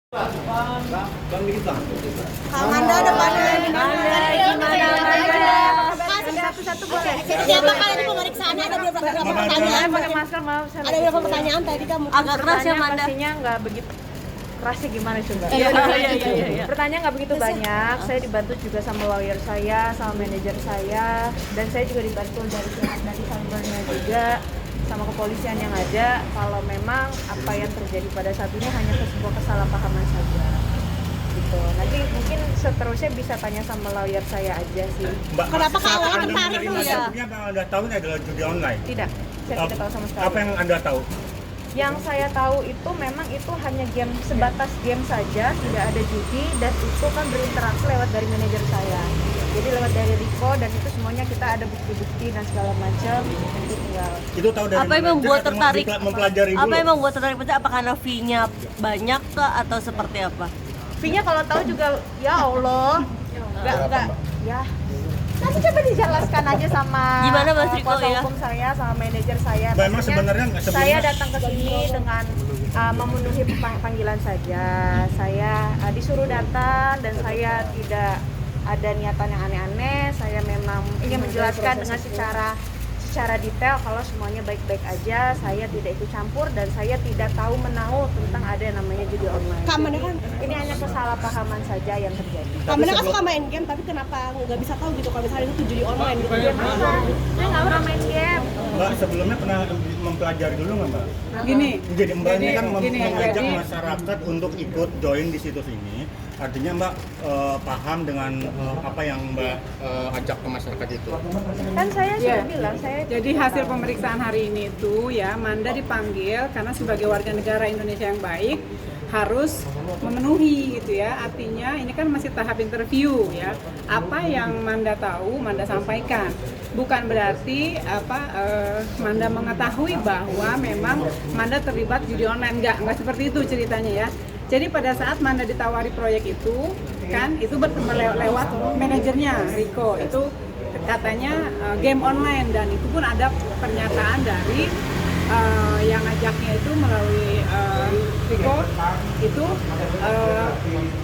Kang Anda depannya di mana? Satu-satu boleh. Siapa kali ini pemeriksaannya ada beberapa pertanyaan? Pakai masker, maaf. Ada beberapa pertanyaan tadi kamu. Agak keras ya, Manda. Pastinya nggak begitu kerasnya gimana coba? Iya. Pertanyaan nggak begitu banyak. Saya dibantu juga sama lawyer saya, sama manajer saya, dan saya juga dibantu dari cybernya juga, sama kepolisian yang ada. Kalau memang apa yang terjadi pada saat ini hanya sebuah kesalahpahaman saja. Gitu. Nanti mungkin seterusnya bisa tanya sama lawyer saya aja sih. Mbak, Kenapa saat kalau Anda tertarik menerima ya? sebelumnya yang Anda tahu ini adalah judi online? Tidak, saya tidak tahu sama sekali. Apa yang Anda tahu? Yang saya tahu itu memang itu hanya game, sebatas game saja, tidak ada judi, dan itu kan berinteraksi lewat dari manajer saya. Jadi lewat dari Rico, dan itu semuanya kita ada bukti-bukti dan segala macam. Itu tinggal. Itu tahu dari Apa yang manajer membuat atau tertarik? mempelajari Apa dulu? yang membuat tertarik? Apa karena fee-nya banyak kah atau seperti apa? Fee-nya kalau tahu juga, ya Allah, nggak, ya. Nanti coba dijelaskan aja sama Gimana, Mas Riko, kuasa ya? hukum saya, sama manajer saya. Mbak, emang Maksudnya, sebenarnya nggak sebelumnya- saya datang ke sini dengan memenuhi panggilan saja. Saya disuruh datang dan saya tidak ada niatan yang aneh-aneh. Saya memang ingin menjelaskan dengan secara detail kalau semuanya baik-baik aja. Saya tidak ikut campur dan saya tidak tahu menahu tentang ada yang namanya judi online. Kamera Jadi, kan? ini hanya kesalahpahaman saja yang terjadi. Kamu kan suka main game, tapi kenapa nggak bisa tahu gitu kalau misalnya itu judi online gitu? Game apa? Saya nggak pernah main game. Mbak, sebelumnya pernah mempelajari dulu nggak, Mbak? Gini, Jadi Mbak ini kan gini, mengajak jadi- masyarakat untuk ikut join di situs ini. Artinya Mbak paham dengan apa yang Mbak ajak ke masyarakat itu. Kan saya Ya. sudah bilang, saya jadi hasil pemeriksaan hari ini itu ya, Manda dipanggil karena sebagai warga negara Indonesia yang baik harus memenuhi gitu ya. Artinya ini kan masih tahap interview ya. Apa yang Manda tahu, Manda sampaikan. Bukan berarti Manda mengetahui bahwa memang Manda terlibat judi online, enggak seperti itu ceritanya ya. Jadi pada saat Manda ditawari proyek itu kan itu lewat manajernya Rico, itu katanya game online, dan itu pun ada pernyataan dari yang ngajaknya itu melalui Rico itu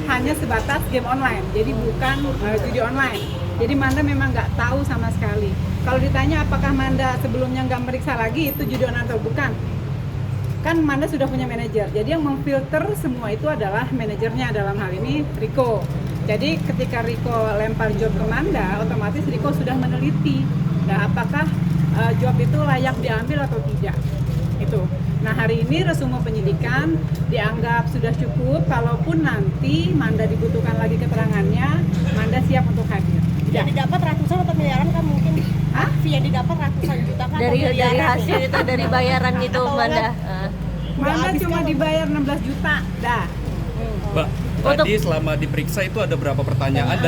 hanya sebatas game online, jadi bukan judi online. Jadi Manda memang nggak tahu sama sekali. Kalau ditanya apakah Manda sebelumnya nggak meriksa lagi itu judi online atau bukan, kan Manda sudah punya manajer. Jadi yang memfilter semua itu adalah manajernya, dalam hal ini Rico. Jadi ketika Rico lempar job ke Manda, otomatis Rico sudah meneliti. Nah, apakah job itu layak diambil atau tidak? Itu. Nah, hari ini resume penyidikan dianggap sudah cukup. Kalaupun nanti Manda dibutuhkan lagi keterangannya, Manda siap untuk hadir. Yang didapat ratusan atau miliaran kan mungkin? Hah? Fee yang didapat ratusan juta kan? Dari atau miliaran? hasil itu, dari bayaran gitu, Atau Manda. Manda cuma dibayar 16 juta, dah. Mbak, tadi selama diperiksa itu ada berapa pertanyaan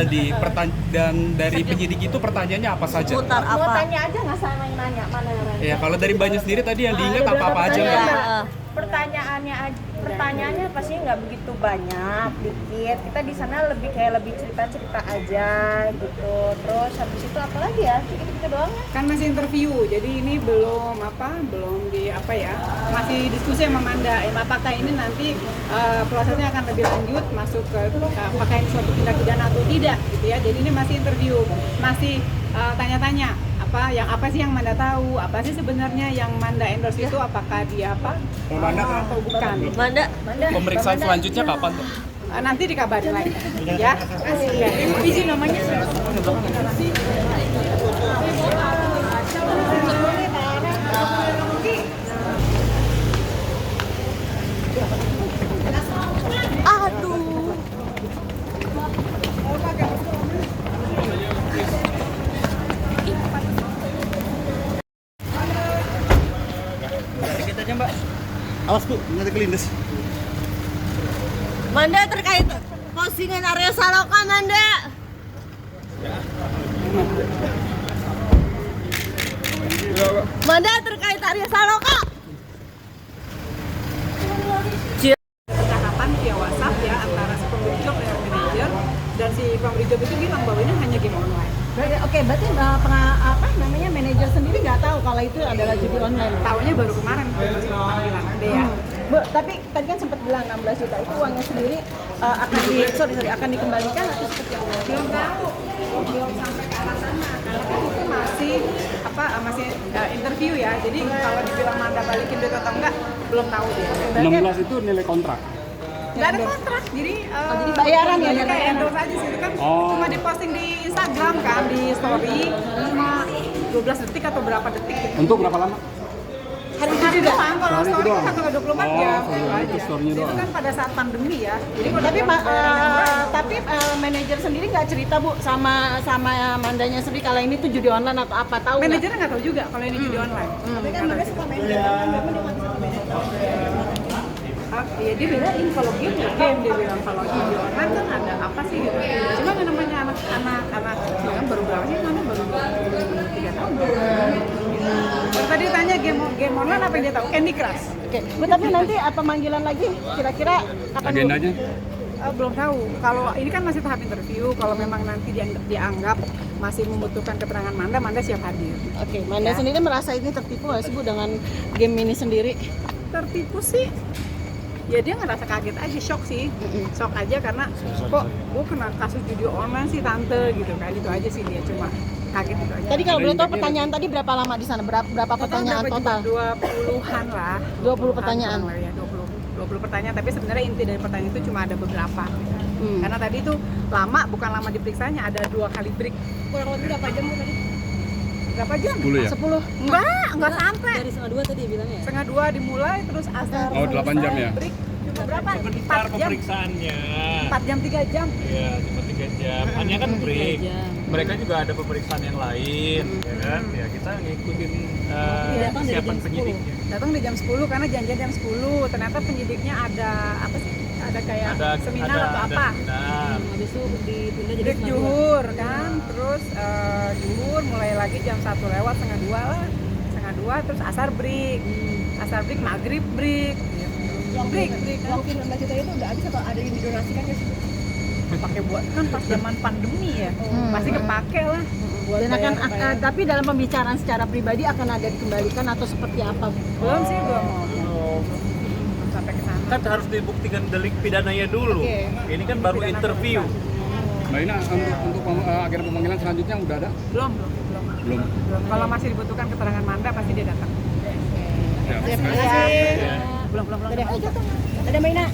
dan dari penyidik itu pertanyaannya apa saja? Putar mau apa? tanya aja nggak sama yang nanya, mana yang nanya? Ya, kalau dari Mbaknya sendiri tadi yang diingat Ada apa-apa berapa aja, Mbak? pertanyaan, Mbak? Pertanyaannya pasti nggak begitu banyak, dikit. Kita di sana lebih cerita-cerita aja gitu. Terus habis itu apa lagi ya? Gitu doang ya. Kan masih interview, jadi ini belum masih diskusi sama Manda. Apakah ini nanti prosesnya akan lebih lanjut masuk ke apakah ini suatu tindak pidana atau tidak gitu ya. Jadi ini masih interview, masih tanya-tanya apa sih yang Manda tahu, apa sih sebenarnya yang Manda endorse itu, apakah dia atau bukan. Manda, Pemeriksaan selanjutnya kapan, Mbak? Nanti dikabarin lagi ya. Izin namanya. aduh. Sedikit aja, Mbak. Awas Bu, nanti kelindes. Manda terkait postingan Arya Saloka, Manda. Manda terkait Arya Saloka. Percakapan via WhatsApp ya antara si pemberi job dengan manajer, dan si pemberi job itu bilang bahwa ini hanya game online. Oke, berarti manajer sendiri nggak tahu kalau itu adalah judi online. Taunya baru kemarin panggilan Dea. Bu, tapi tadi kan sempat bilang 16 juta itu uangnya sendiri akan dikembalikan atau seperti apa? Belum tahu, belum sampai ke arah sana karena kan itu masih interview ya. Jadi kalau dibilang Manda balikin duit atau enggak belum tahu dia. 16 itu nilai kontrak. Nggak ada kontrak, jadi jadi bayaran ya, kayak endorse aja sih, itu kan cuma diposting di Instagram kan, di story cuma 12 detik atau berapa detik gitu. Untuk berapa lama? Hari itu doang, kalau Hari itu story doang. kan 24 jam gitu aja. itu story-nya Itu doang. kan pada saat pandemi ya. Jadi kalau Tapi manajer sendiri nggak cerita Bu sama Mandanya sendiri kalau ini tuh judi online atau apa, tahu nggak? manajernya nggak tahu juga kalau ini judi online. Tapi kan mereka suka main game, kan memang dia nggak bisa main game. Ya dia bedain kalau game ya game, dia bilang kalau judi online kan ada apa sih gitu. Cuma yang namanya anak kecil kan baru berapa sih, mana baru 3 tahun. Terus tadi tanya game online apa yang dia tahu? Candy Crush. Oke, Bu, tapi nanti apa panggilan lagi? Kira-kira kapan Bu? Agendanya? Belum tahu. Kalau ini kan masih tahap interview. Kalau memang nanti dianggap masih membutuhkan keterangan Manda siap hadir. Oke, Manda sendiri merasa ini tertipu nggak sih Bu dengan game ini sendiri? Tertipu sih. Ya dia ngerasa kaget aja, shock sih. Shock aja karena kok gue kena kasus judi online sih tante gitu kan. Itu aja sih dia cuma kaget itu aja. Tadi kalau boleh tahu pertanyaan tadi berapa lama di sana? Berapa pertanyaan total? 20-an lah. 20 pertanyaan. Ya, 20 pertanyaan, tapi sebenarnya inti dari pertanyaan itu cuma ada beberapa. Karena tadi itu lama, bukan lama diperiksanya, ada 2 kali break. Kurang lebih berapa jam Bu tadi? Berapa jam? 10 ya? 10. Enggak sampai. Dari setengah 2 tadi bilangnya ya? Setengah 2 dimulai, terus asar. Oh, 8 jam ya? Break cuma berapa? Sebentar 4 jam. pemeriksaannya. 4 jam 3 jam. Iya, cuma 3 jam. Hanya kan break. Mereka juga ada pemeriksaan yang lain, ya kan? Ya kita ngikutin kesiapan penyidiknya. Datang di jam 10 karena janjian jam 10. Ternyata penyidiknya ada apa sih? Ada kayak seminar atau apa? Seminar. Habis itu ditunda jadi Break juhur kan, terus juhur mulai lagi jam 1 lewat setengah 2 lah, setengah 2 terus asar break, asar break maghrib break, break. Uang 19 juta itu udah habis atau ada yang didonasikan ya sih? Pakai buat kan pas zaman pandemi ya, pasti kepake lah. Dan akan tapi dalam pembicaraan secara pribadi akan ada dikembalikan atau seperti apa? Belum sih, belum sampai ke sana. Kan harus dibuktikan delik pidananya dulu. Ini kan baru Pidana interview. Mbak Ina, untuk agenda pemanggilan selanjutnya udah ada? Belum. Belum. Kalau masih dibutuhkan keterangan Manda pasti dia datang. Ya. Terima kasih. Belum. Ada Mbak Ina.